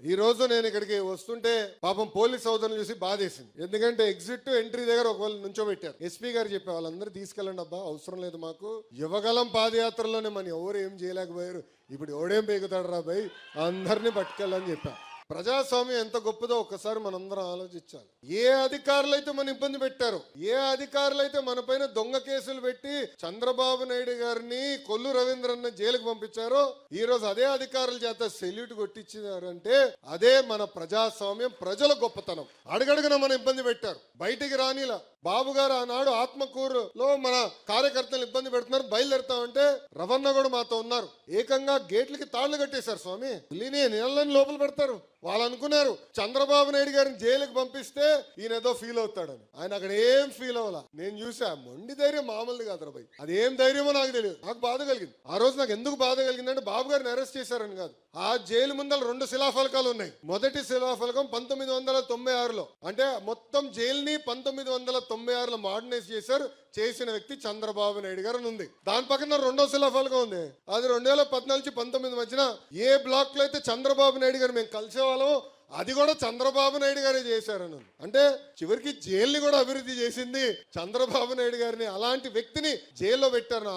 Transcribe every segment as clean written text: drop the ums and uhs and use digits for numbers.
ఈ రోజు నేను ఇక్కడికి వస్తుంటే పాపం పోలీస్ సోదరులు చూసి బాధేసింది. ఎందుకంటే ఎగ్జిట్ ఎంట్రీ దగ్గర ఒకవేళ నుంచోబెట్టారు. ఎస్పీ గారు చెప్పే వాళ్ళందరూ తీసుకెళ్ళండి అబ్బా, అవసరం లేదు, మాకు యువగలం పాదయాత్రలోనే మన ఎవరు ఏం చేయలేకపోయారు, ఇప్పుడు ఎవడేం పేగుతాడు రా భయ్, అందరినీ పట్టుకెళ్ళని చెప్పా. ప్రజాస్వామ్యం ఎంత గొప్పదో ఒక్కసారి మనందరం ఆలోచించాలి. ఏ అధికారులు అయితే మన ఇబ్బంది పెట్టారో, ఏ అధికారులు అయితే మన పైన దొంగ కేసులు పెట్టి చంద్రబాబు నాయుడు గారిని, కొల్లు రవీంద్రన్న జైలుకు పంపించారో, ఈ రోజు అదే అధికారుల చేత సెల్యూట్ కొట్టించారంటే అదే మన ప్రజాస్వామ్యం, ప్రజల గొప్పతనం. అడుగడుగున మన ఇబ్బంది పెట్టారు, బయటికి రానిలా. బాబు గారు ఆనాడు ఆత్మకూరులో మన కార్యకర్తలు ఇబ్బంది పెడుతున్నారు, బయలుదేరుతామంటే రవణ కూడా మాతో ఉన్నారు. ఏకంగా గేట్లకి తాళ్లు కట్టేశారు. స్వామి నీళ్ళని లోపల పెడతారు. వాళ్ళు అనుకున్నారు చంద్రబాబు నాయుడు గారిని జైలుకి పంపిస్తే ఈయన ఏదో ఫీల్ అవుతాడని. ఆయన అక్కడ ఏం ఫీల్ అవ్వాల. నేను చూసా, మొండి ధైర్యం మామూలుది కాదు రాబాయ్. అది ఏం ధైర్యమో నాకు తెలియదు. నాకు బాధ కలిగింది. ఆ రోజు నాకు ఎందుకు బాధ కలిగిందంటే బాబు గారిని అరెస్ట్ చేశారని కాదు. ఆ జైలు ముందర 2 శిలాఫలకాలు ఉన్నాయి. మొదటి శిలాఫలకం 1996లో, అంటే మొత్తం జైలుని 1996లో మోడర్నైజ్ చేశారు. చేసిన వ్యక్తి చంద్రబాబు నాయుడు గారు అని ఉంది. దాని పక్కన 2వ శిలాఫలకం ఉంది. అది 2014 నుంచి 19 మధ్యన ఏ బ్లాక్ లో అయితే చంద్రబాబు నాయుడు గారు మేము కలిసేవాళ్ళమో అది కూడా చంద్రబాబు నాయుడు గారే చేశారని. అంటే చివరికి జైల్ని కూడా అభివృద్ధి చేసింది చంద్రబాబు నాయుడు గారిని. అలాంటి వ్యక్తిని జైల్లో పెట్టారు.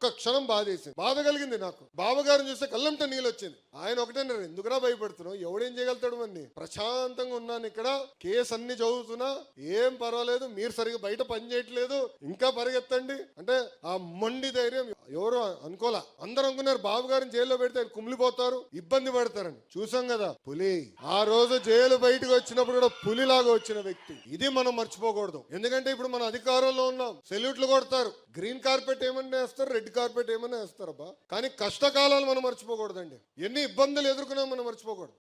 ఒక్క క్షణం బాధ కలిగింది నాకు. బాబు గారిని చూస్తే కళ్ళంట నీళ్ళు వచ్చింది. ఆయన ఒకటేనారు, ఎందుకురా భయపడుతున్నావు, ఎవడేం చేయగలుగుతాడు అని. ప్రశాంతంగా ఉన్నాను ఇక్కడ, కేసు అన్ని చదువుతున్నా, ఏం పర్వాలేదు, మీరు సరిగ్గా బయట పని చేయట్లేదు, ఇంకా పరిగెత్తండి అంటే ఆ మొండి ధైర్యం ఎవరు అనుకోలే. అందరూ అనుకున్నారు బాబు గారిని జైల్లో పెడితే ఆయన కుమిలిపోతారు, ఇబ్బంది పడతారని. చూసాం కదా పులి. ఆ రోజు జైలు బయటకు వచ్చినప్పుడు కూడా పులిలాగా వచ్చిన వ్యక్తి. ఇది మనం మర్చిపోకూడదు. ఎందుకంటే ఇప్పుడు మన అధికారంలో ఉన్నాం, సెల్యూట్లు కొడతారు, గ్రీన్ కార్పెట్ ఏమన్నా వేస్తారు, రెడ్ కార్పెట్ ఏమన్నా వేస్తారబ్బా. కానీ కష్టకాలాలు మనం మర్చిపోకూడదండి. ఎన్ని ఇబ్బందులు ఎదుర్కొన్నా మనం మర్చిపోకూడదు.